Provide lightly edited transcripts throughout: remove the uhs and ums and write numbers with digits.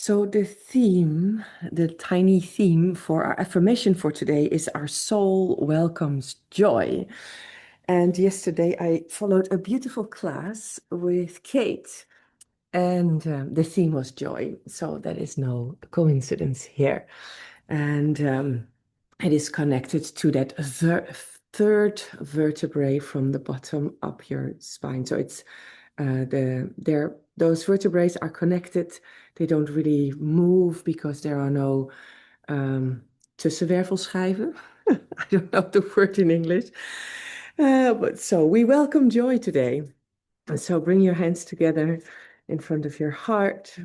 So the tiny theme for our affirmation for today is our soul welcomes joy. And yesterday I followed a beautiful class with Kate, and the theme was joy. So that is no coincidence here. And it is connected to that third vertebrae from the bottom up your spine. So it's those vertebrae are connected. They don't really move because there are no tussenwervelschijven. I don't know the word in English. But so we welcome joy today. And so bring your hands together in front of your heart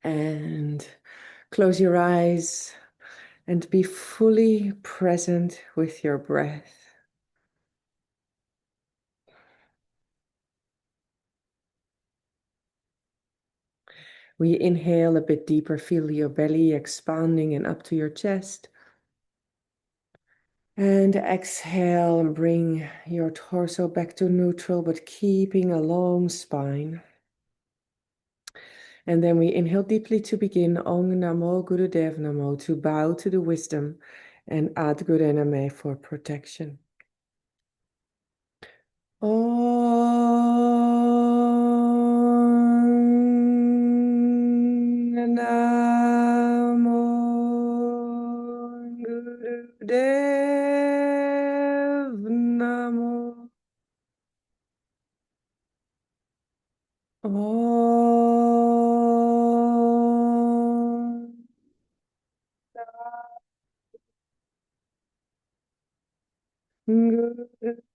and close your eyes and be fully present with your breath. We inhale a bit deeper, feel your belly expanding and up to your chest. And exhale and bring your torso back to neutral, but keeping a long spine. And then we inhale deeply to begin Om Namo Gurudev Namo, to bow to the wisdom, and Ad Guru Name for protection. Om Namo Gurudev Namo. Om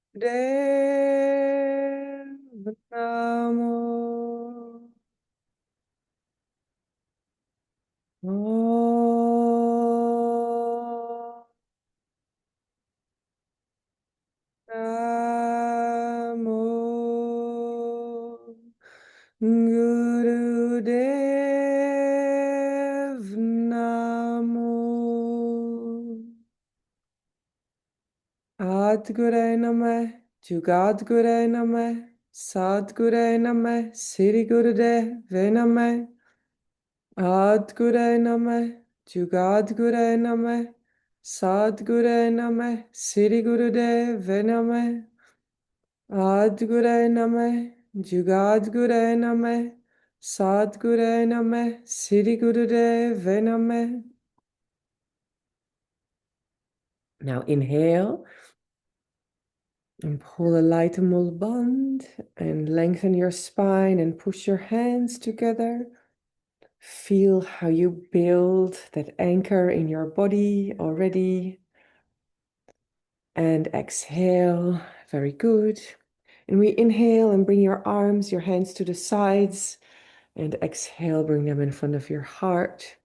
Gurudev Namo. Om Namo Gurudev Namo. Adgure Namah, Jugadgure Namah, Sadgure Namah, Siri Gurudev Namah. Adgure Namah, Jugadgure Namah, Sadgure Namah, Siri Gurudev Namah. Adgure Namah, Jugadgure Namah, Sadgure Namah, Siri Gurudev Namah. Now inhale and pull a light mul band and lengthen your spine and push your hands together. Feel how you build that anchor in your body already. And exhale, very good. And we inhale and bring your arms, your hands to the sides. And exhale, bring them in front of your heart.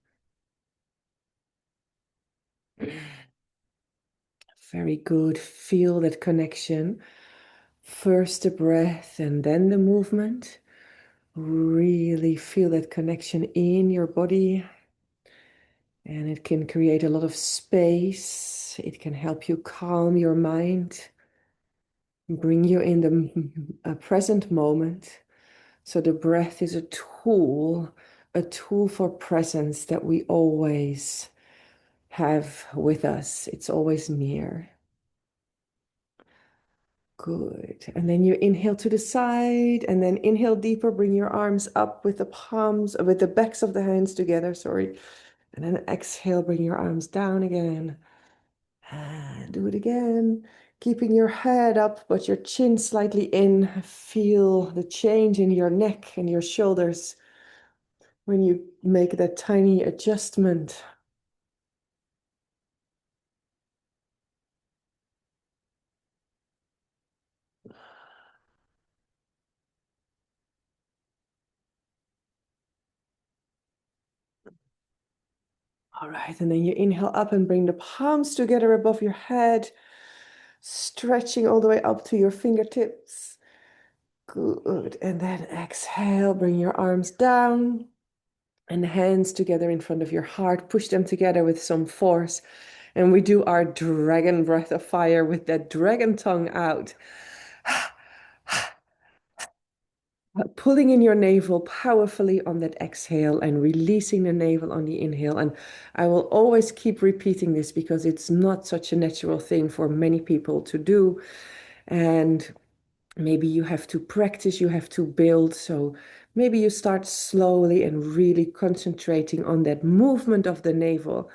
Very good. Feel that connection. First the breath and then the movement. Really feel that connection in your body. And it can create a lot of space. It can help you calm your mind, bring you in the present moment. So the breath is a tool for presence that we always have with us. It's always near. Good. And then you inhale to the side and then inhale deeper. Bring your arms up with the palms, with the backs of the hands together, sorry. And then exhale, bring your arms down again. And do it again. Keeping your head up, but your chin slightly in. Feel the change in your neck and your shoulders when you make that tiny adjustment. All right, and then you inhale up and bring the palms together above your head, stretching all the way up to your fingertips. Good. And then exhale, bring your arms down and hands together in front of your heart. Push them together with some force. And we do our dragon breath of fire with that dragon tongue out. Pulling in your navel powerfully on that exhale and releasing the navel on the inhale. And I will always keep repeating this because it's not such a natural thing for many people to do. And maybe you have to practice, you have to build. So maybe you start slowly and really concentrating on that movement of the navel.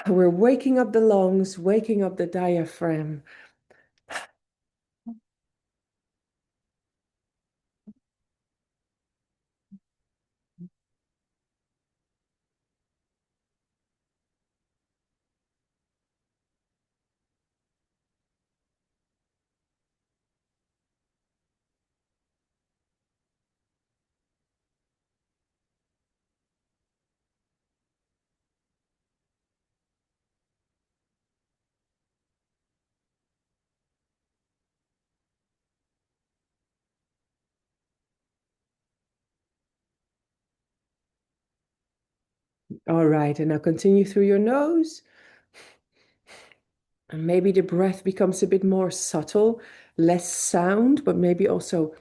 We're waking up the lungs, waking up the diaphragm. All right, and now continue through your nose. And maybe the breath becomes a bit more subtle, less sound, but maybe also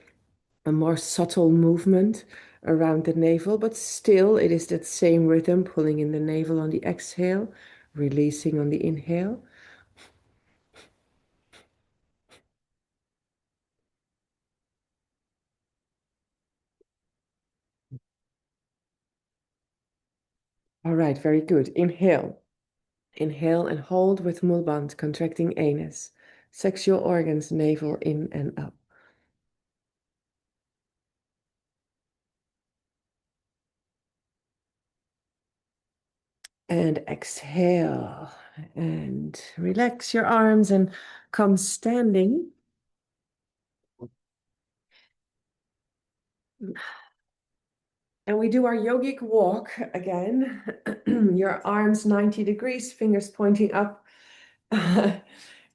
a more subtle movement around the navel. But still, it is that same rhythm, pulling in the navel on the exhale, releasing on the inhale. All right, very good. Inhale. Inhale and hold with mulband, contracting anus. Sexual organs, navel in and up. And exhale. And relax your arms and come standing. And we do our yogic walk again. Your arms 90 degrees, fingers pointing up.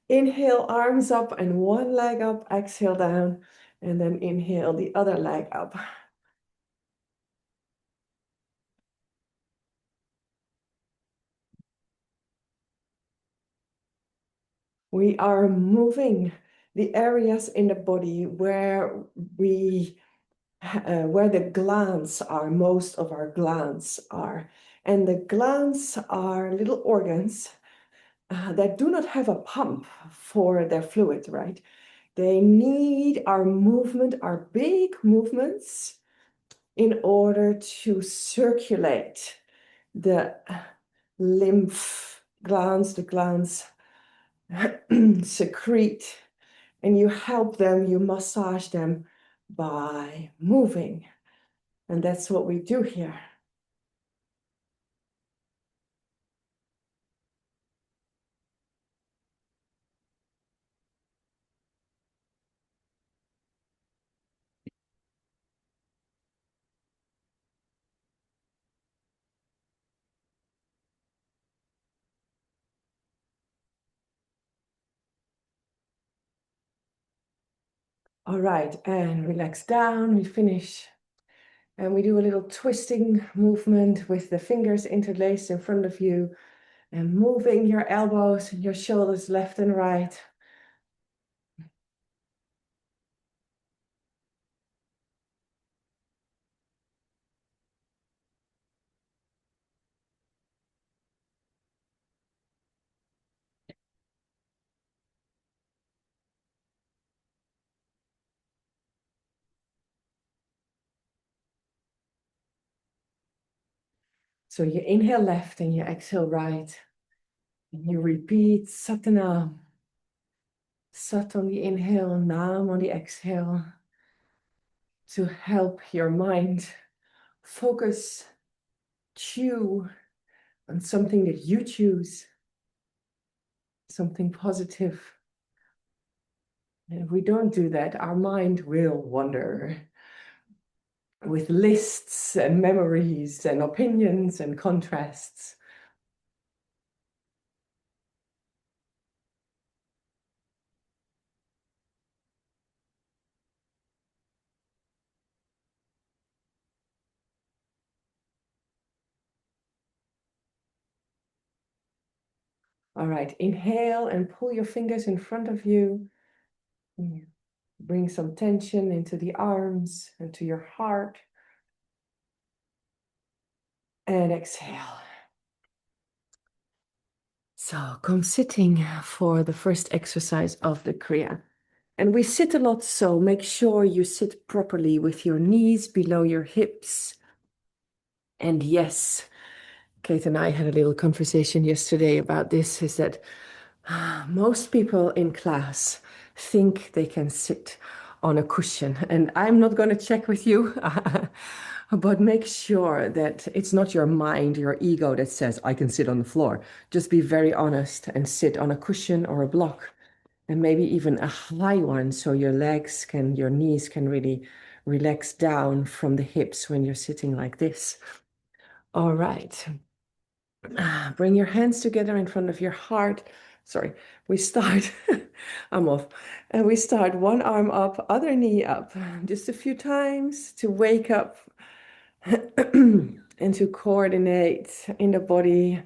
Inhale, arms up and one leg up. Exhale down. And then inhale the other leg up. We are moving the areas in the body where the glands are, most of our glands are. And the glands are little organs that do not have a pump for their fluid, right? They need our movement, our big movements, in order to circulate the lymph glands, the glands secrete, and you help them, you massage them by moving. And that's what we do here. All right, and relax down. We finish. And we do a little twisting movement with the fingers interlaced in front of you and moving your elbows and your shoulders left and right. So you inhale left and you exhale right. And you repeat Satanam. Sat on the inhale, Nam on the exhale, to help your mind focus, chew on something that you choose, something positive. And if we don't do that, our mind will wander with lists and memories and opinions and contrasts. All right, inhale and pull your fingers in front of you. Bring some tension into the arms and to your heart. And exhale. So come sitting for the first exercise of the Kriya. And we sit a lot, so make sure you sit properly with your knees below your hips. And yes, Kate and I had a little conversation yesterday about this, is that most people in class think they can sit on a cushion. And I'm not going to check with you, but make sure that it's not your mind, your ego that says, I can sit on the floor. Just be very honest and sit on a cushion or a block, and maybe even a high one, so your legs can, your knees can really relax down from the hips when you're sitting like this. All right. Bring your hands together in front of your heart. Sorry, we start, I'm off. And we start one arm up, other knee up, just a few times to wake up and to coordinate in the body.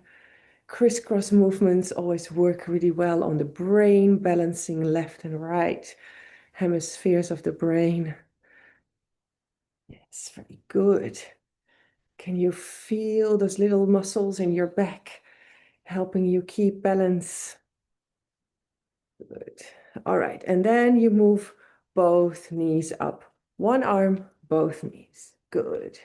Crisscross movements always work really well on the brain, balancing left and right hemispheres of the brain. Yes, very good. Can you feel those little muscles in your back helping you keep balance? Good. All right. And then you move both knees up. One arm, both knees. Good.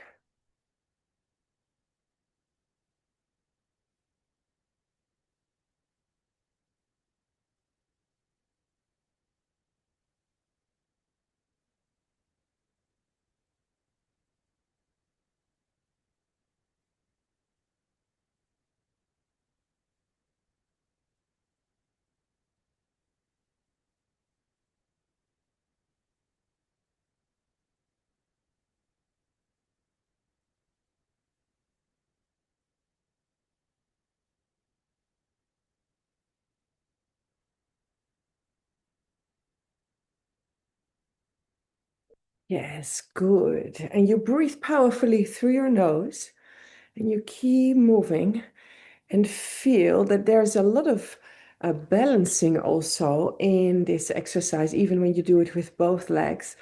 Yes, good. And you breathe powerfully through your nose and you keep moving and feel that there's a lot of balancing also in this exercise, even when you do it with both legs,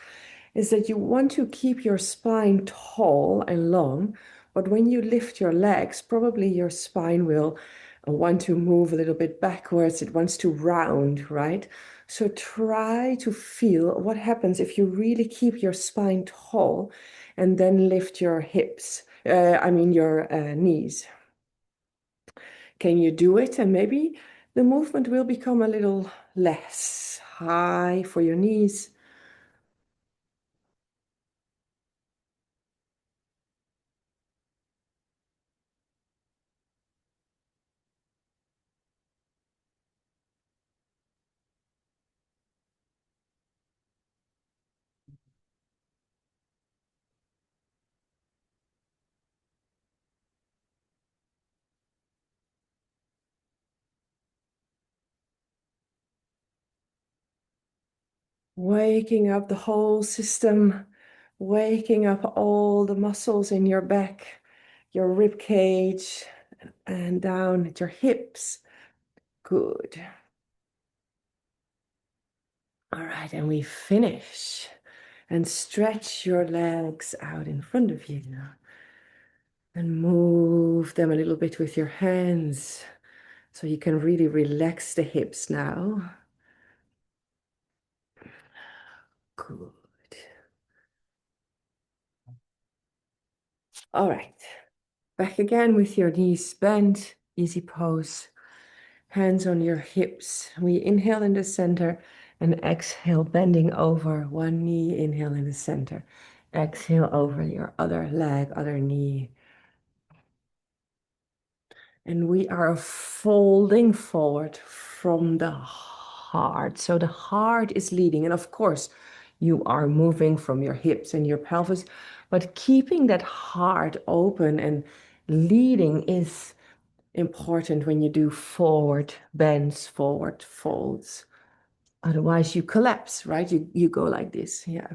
is that you want to keep your spine tall and long, but when you lift your legs, probably your spine will want to move a little bit backwards. It wants to round, right? So try to feel what happens if you really keep your spine tall and then lift your hips, your knees. Can you do it? And maybe the movement will become a little less high for your knees. Waking up the whole system, waking up all the muscles in your back, your rib cage, and down at your hips. Good. All right, and we finish. And stretch your legs out in front of you now. And move them a little bit with your hands so you can really relax the hips now. Good. All right. Back again with your knees bent, easy pose. Hands on your hips. We inhale in the center and exhale, bending over one knee. Inhale in the center. Exhale over your other leg, other knee. And we are folding forward from the heart. So the heart is leading. And of course, you are moving from your hips and your pelvis, but keeping that heart open and leading is important when you do forward bends, forward folds. Otherwise, you collapse, right? You go like this. Yeah.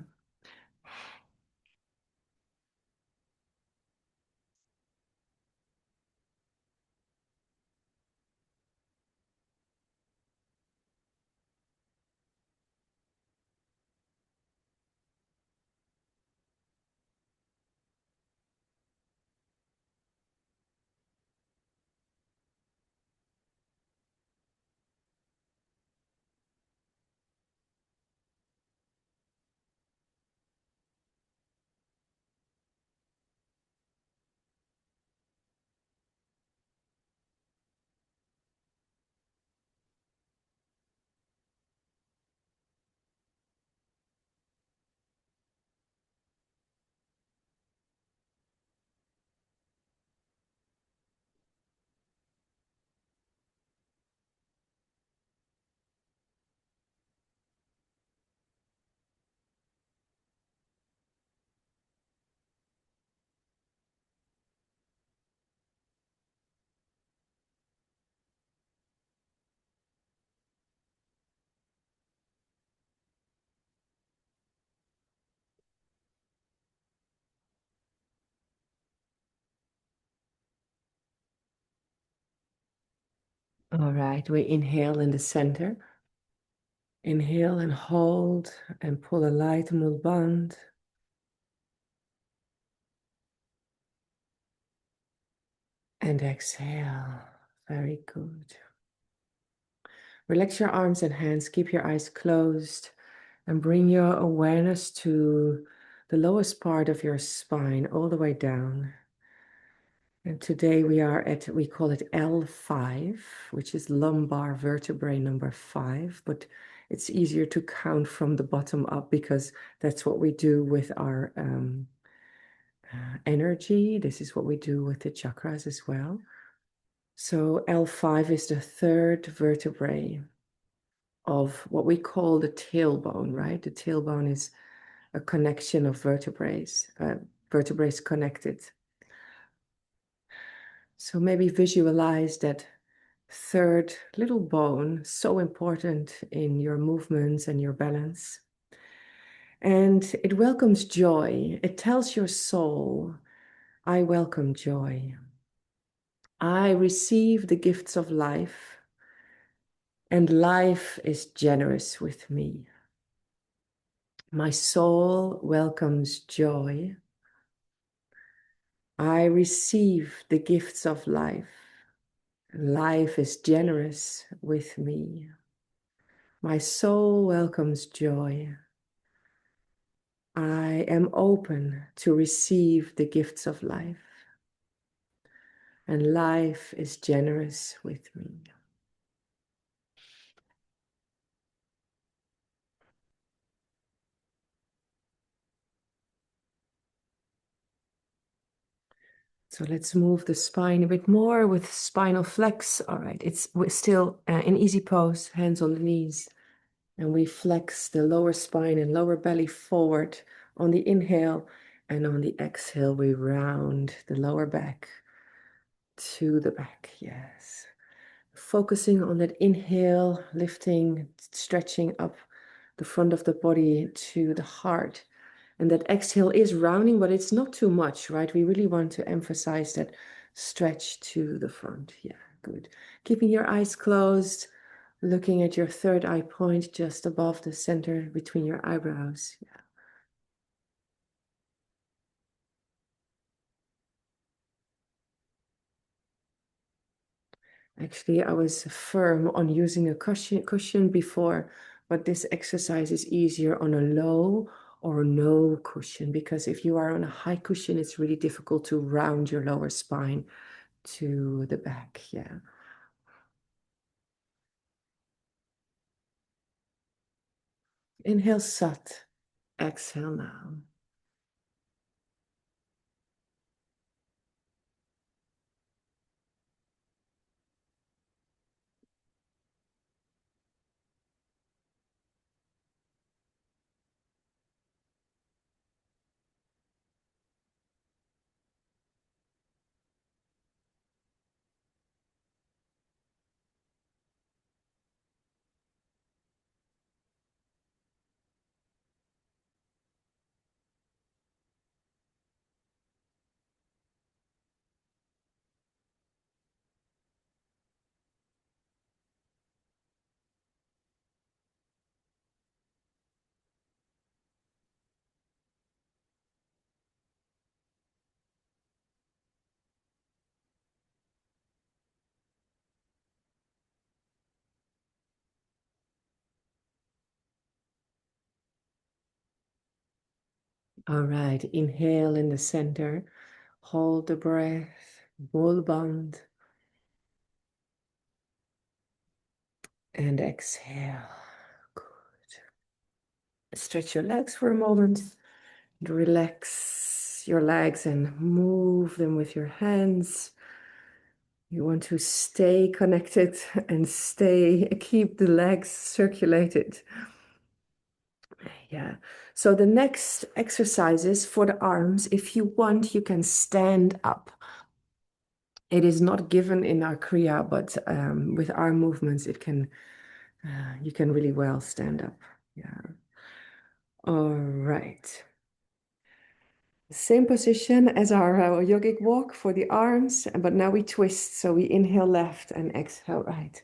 All right, we inhale in the center. Inhale and hold and pull a light band. And exhale. Very good. Relax your arms and hands. Keep your eyes closed and bring your awareness to the lowest part of your spine, all the way down. And today we are at, we call it L5, which is lumbar vertebrae number 5, but it's easier to count from the bottom up because that's what we do with our energy. This is what we do with the chakras as well. So L5 is the third vertebrae of what we call the tailbone, right? The tailbone is a connection of vertebrae connected. So maybe visualize that third little bone, so important in your movements and your balance. And it welcomes joy. It tells your soul, I welcome joy. I receive the gifts of life, and life is generous with me. My soul welcomes joy. I receive the gifts of life. Life is generous with me. My soul welcomes joy. I am open to receive the gifts of life, and life is generous with me. So let's move the spine a bit more with spinal flex. All right, we're still in easy pose, hands on the knees. And we flex the lower spine and lower belly forward on the inhale. And on the exhale, we round the lower back to the back. Yes. Focusing on that inhale, lifting, stretching up the front of the body to the heart. And that exhale is rounding, but it's not too much, right? We really want to emphasize that stretch to the front. Yeah, good. Keeping your eyes closed, looking at your third eye point just above the center between your eyebrows. Yeah. Actually, I was firm on using a cushion before, but this exercise is easier on a low or no cushion, because if you are on a high cushion, it's really difficult to round your lower spine to the back. Yeah. Inhale, Sat. Exhale now. All right, inhale in the center. Hold the breath. Bull bond. And exhale. Good. Stretch your legs for a moment. Relax your legs and move them with your hands. You want to stay connected and keep the legs circulated. Yeah. So the next exercises for the arms, if you want, you can stand up. It is not given in our Kriya, but with our movements, you can really well stand up. Yeah. All right. Same position as our yogic walk for the arms, but now we twist. So we inhale left and exhale right.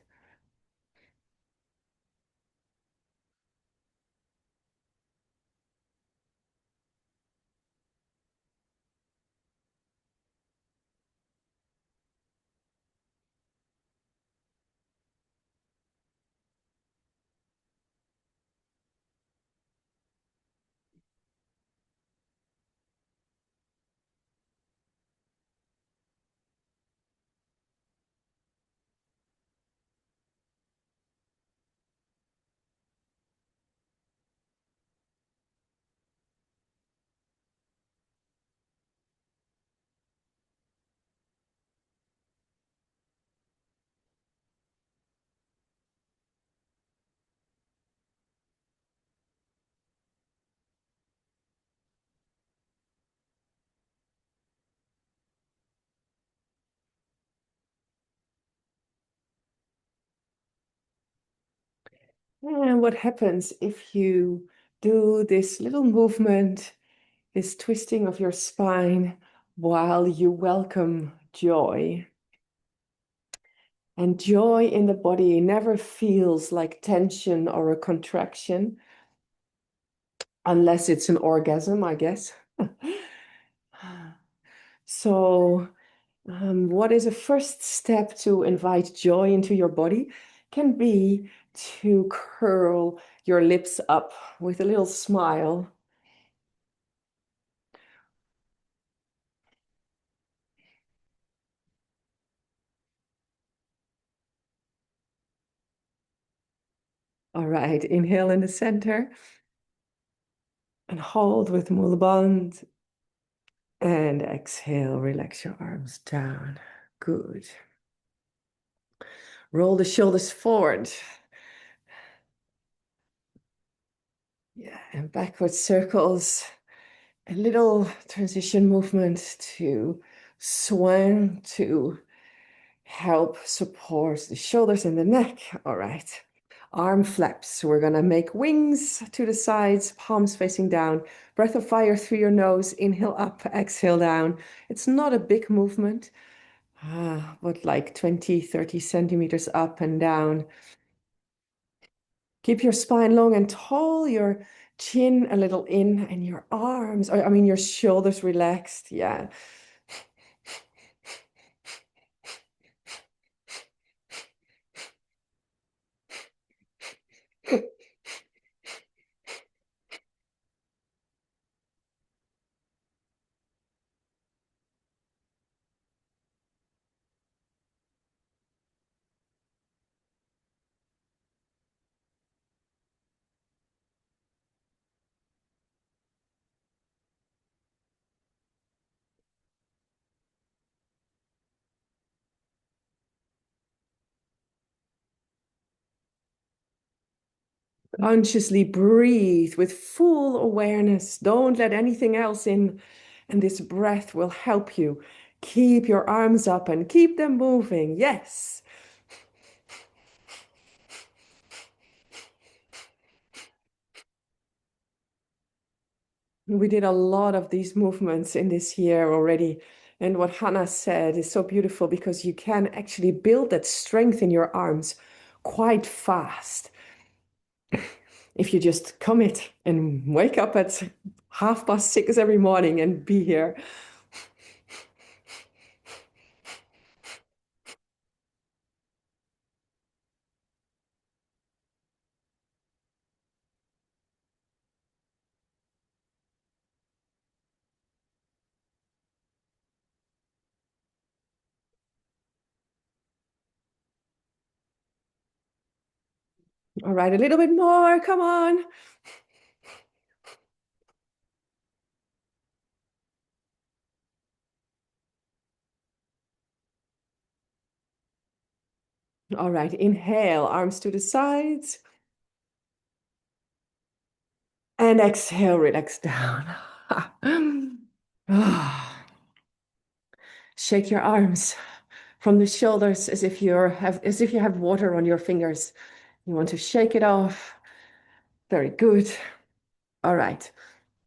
And what happens if you do this little movement, this twisting of your spine while you welcome joy? And joy in the body never feels like tension or a contraction, unless it's an orgasm, I guess. So, what is a first step to invite joy into your body can be to curl your lips up with a little smile. All right, inhale in the center and hold with mula bandh. And exhale, relax your arms down. Good. Roll the shoulders forward. Yeah, and backward circles. A little transition movement to swing to help support the shoulders and the neck. All right. Arm flaps. We're going to make wings to the sides, palms facing down. Breath of fire through your nose. Inhale up, exhale down. It's not a big movement, but like 20, 30 centimeters up and down. Keep your spine long and tall, your chin a little in, and your arms, or I mean, your shoulders relaxed. Yeah. Consciously breathe with full awareness. Don't let anything else in. And this breath will help you. Keep your arms up and keep them moving. Yes. We did a lot of these movements in this year already. And what Hannah said is so beautiful because you can actually build that strength in your arms quite fast if you just commit and wake up at 6:30 every morning and be here. All right, a little bit more. Come on. All right, inhale, arms to the sides. And exhale, relax down. Shake your arms from the shoulders as if you have water on your fingers. You want to shake it off. Very good. All right.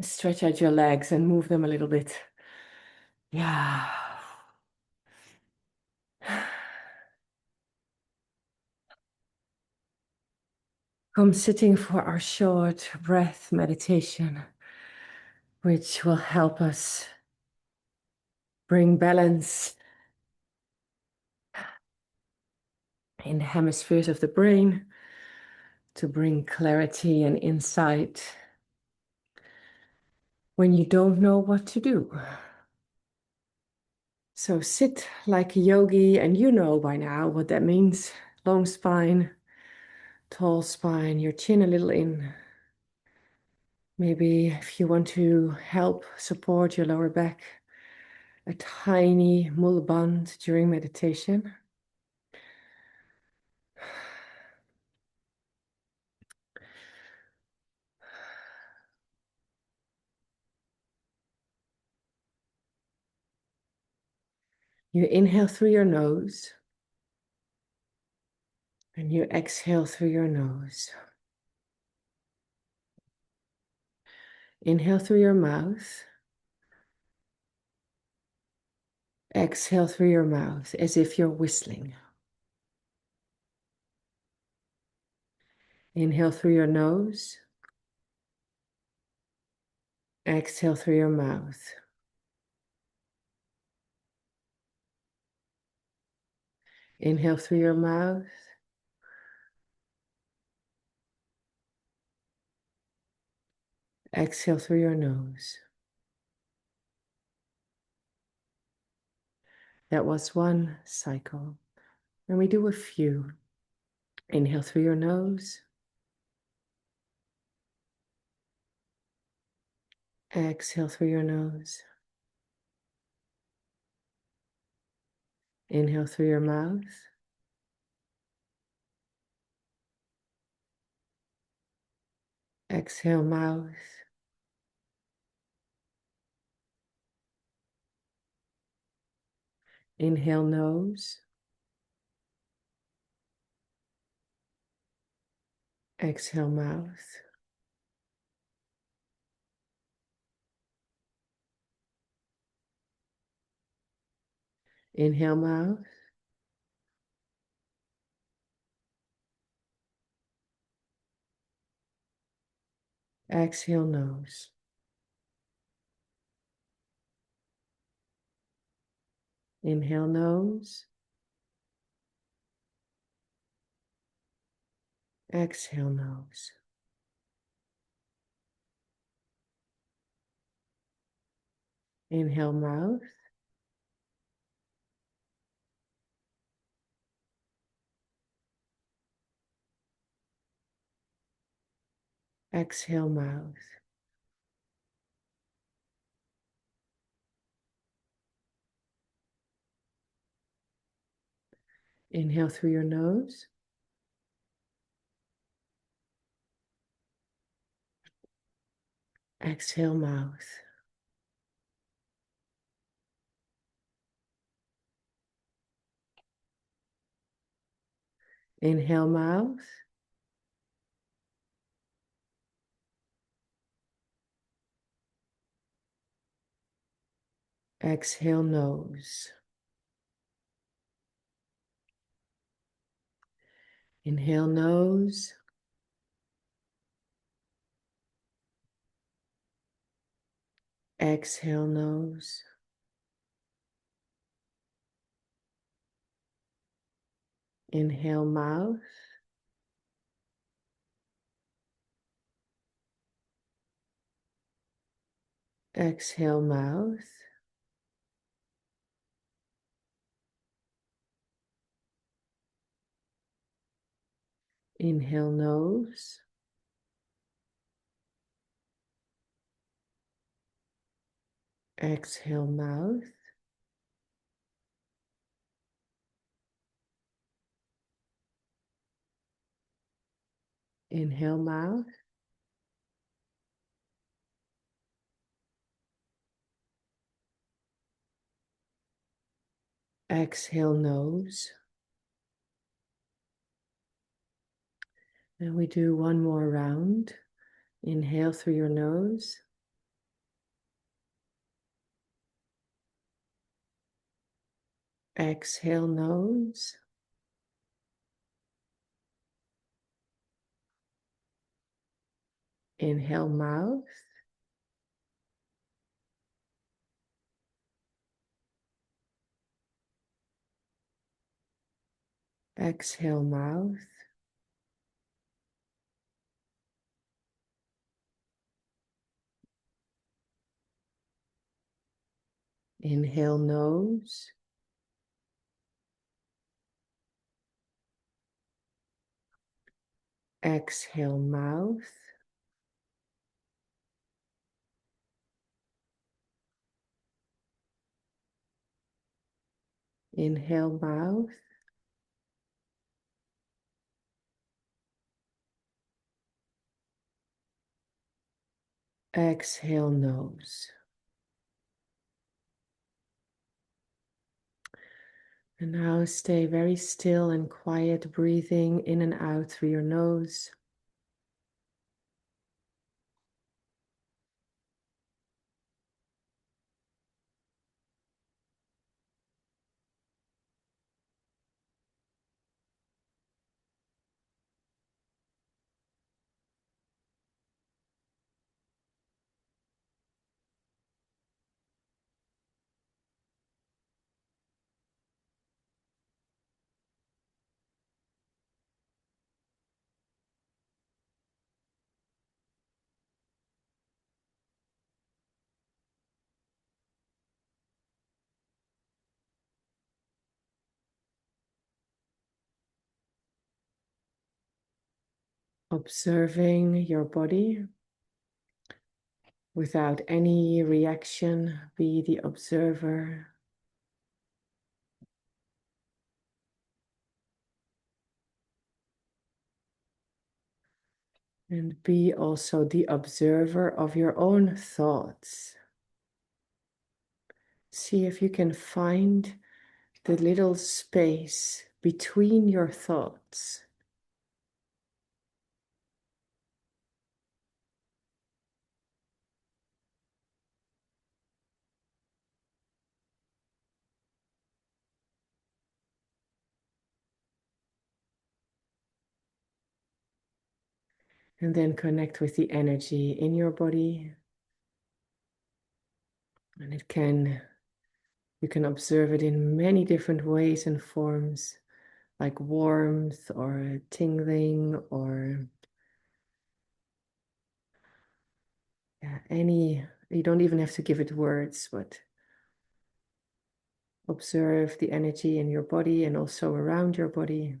Stretch out your legs and move them a little bit. Yeah. Come sitting for our short breath meditation, which will help us bring balance in the hemispheres of the brain, to bring clarity and insight when you don't know what to do. So sit like a yogi, and you know by now what that means. Long spine, tall spine, your chin a little in. Maybe if you want to help support your lower back, a tiny mula bandh during meditation. You inhale through your nose and you exhale through your nose. Inhale through your mouth. Exhale through your mouth as if you're whistling. Inhale through your nose. Exhale through your mouth. Inhale through your mouth. Exhale through your nose. That was one cycle. And we do a few. Inhale through your nose. Exhale through your nose. Inhale through your mouth. Exhale mouth. Inhale nose. Exhale mouth. Inhale mouth. Exhale nose. Inhale nose. Exhale nose. Inhale mouth. Exhale mouth. Inhale through your nose. Exhale mouth. Inhale mouth. Exhale nose. Inhale nose. Exhale nose. Inhale mouth. Exhale mouth. Inhale nose. Exhale mouth. Inhale mouth. Exhale nose. And we do one more round. Inhale through your nose. Exhale, nose. Inhale, mouth. Exhale, mouth. Inhale, nose. Exhale, mouth. Inhale, mouth. Exhale, nose. And now stay very still and quiet, breathing in and out through your nose. Observing your body without any reaction. Be the observer. And be also the observer of your own thoughts. See if you can find the little space between your thoughts. And then connect with the energy in your body. And you can observe it in many different ways and forms, like warmth or tingling or you don't even have to give it words, but observe the energy in your body and also around your body.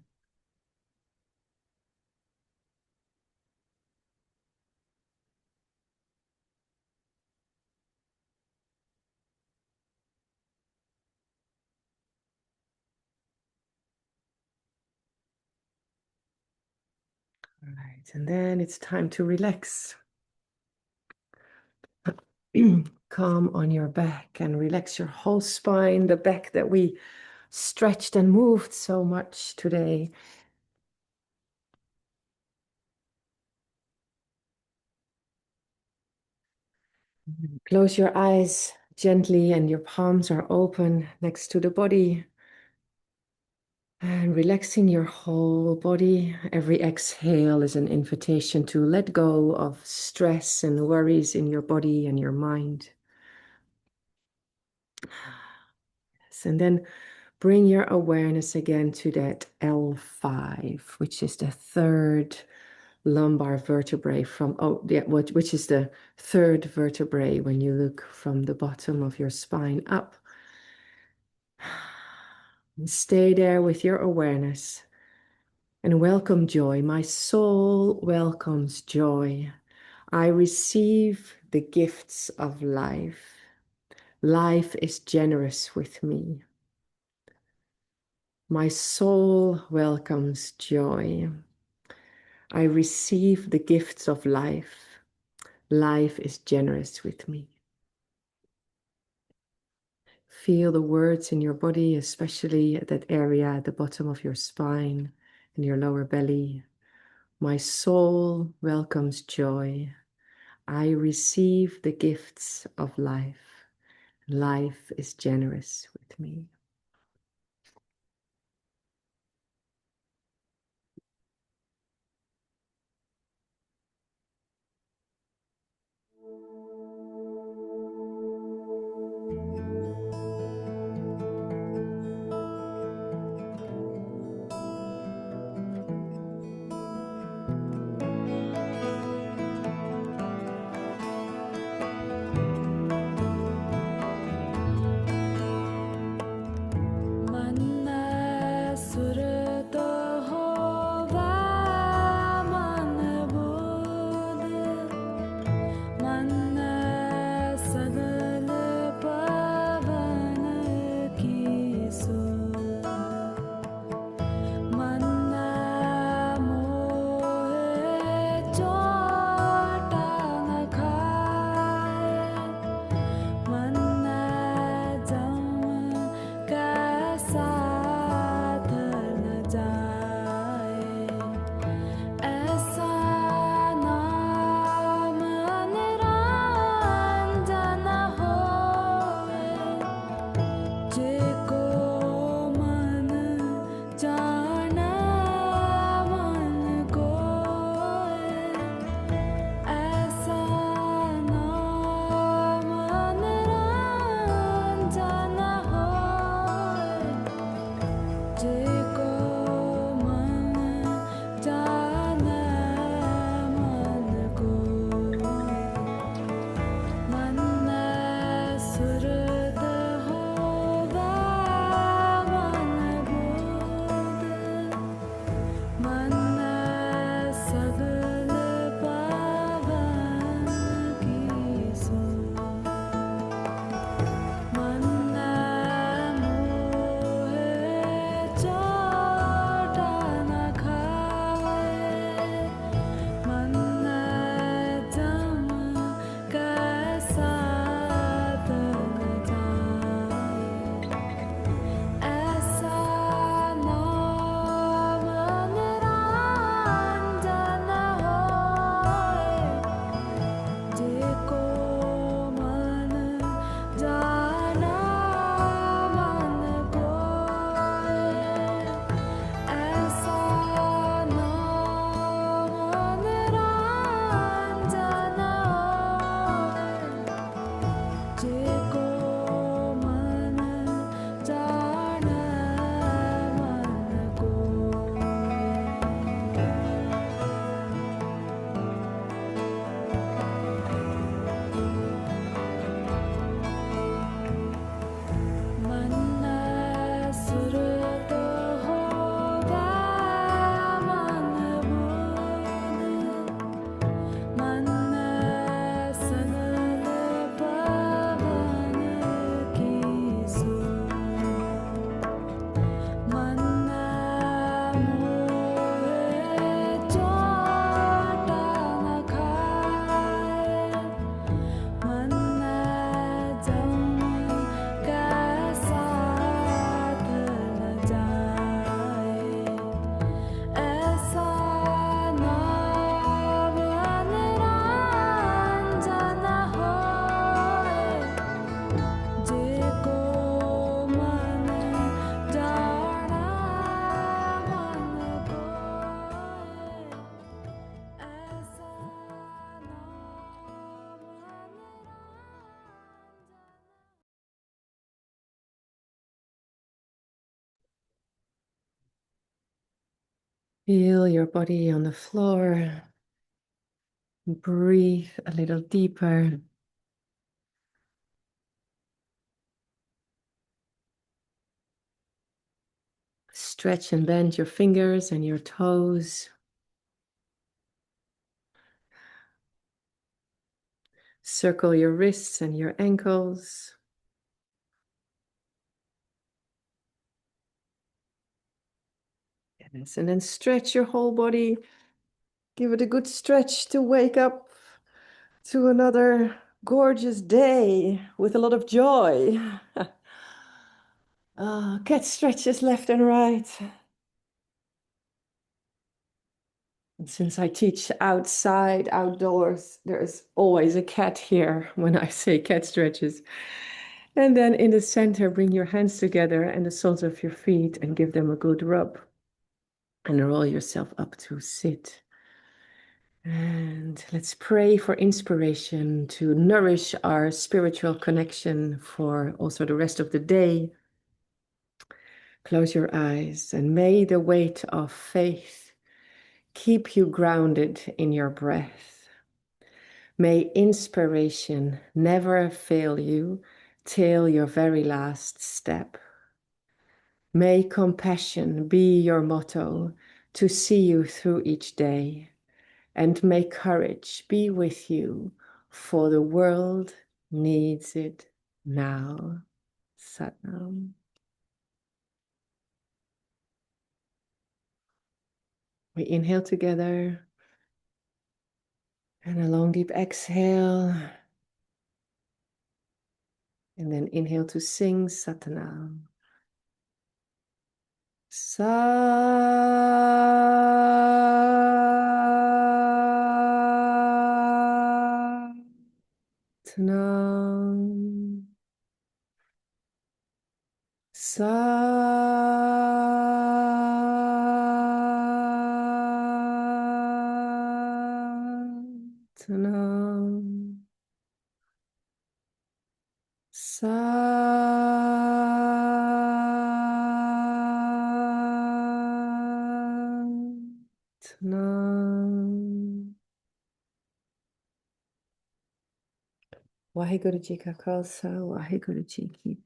All right, and then it's time to relax. Calm on your back and relax your whole spine, the back that we stretched and moved so much today. Close your eyes gently and your palms are open next to the body. And relaxing your whole body. Every exhale is an invitation to let go of stress and worries in your body and your mind. Yes, and then bring your awareness again to that L5, which is the third lumbar vertebrae which is the third vertebrae when you look from the bottom of your spine up. And stay there with your awareness and welcome joy. My soul welcomes joy. I receive the gifts of life. Life is generous with me. My soul welcomes joy. I receive the gifts of life. Life is generous with me. Feel the words in your body, especially at that area at the bottom of your spine and your lower belly. My soul welcomes joy. I receive the gifts of life. Life is generous with me. Feel your body on the floor. Breathe a little deeper. Stretch and bend your fingers and your toes. Circle your wrists and your ankles. Yes, and then stretch your whole body. Give it a good stretch to wake up to another gorgeous day with a lot of joy. Cat stretches left and right. And since I teach outside, outdoors, there's always a cat here when I say cat stretches. And then in the center, bring your hands together and the soles of your feet and give them a good rub. And roll yourself up to sit. And let's pray for inspiration to nourish our spiritual connection for also the rest of the day. Close your eyes and may the weight of faith keep you grounded in your breath. May inspiration never fail you till your very last step. May compassion be your motto to see you through each day. And may courage be with you, for the world needs it now. Satnam. We inhale together. And a long deep exhale. And then inhale to sing Satnam. Satnam. Satnam. Satnam. Waheguru Ji Ka Khalsa, Waheguru Ji Ki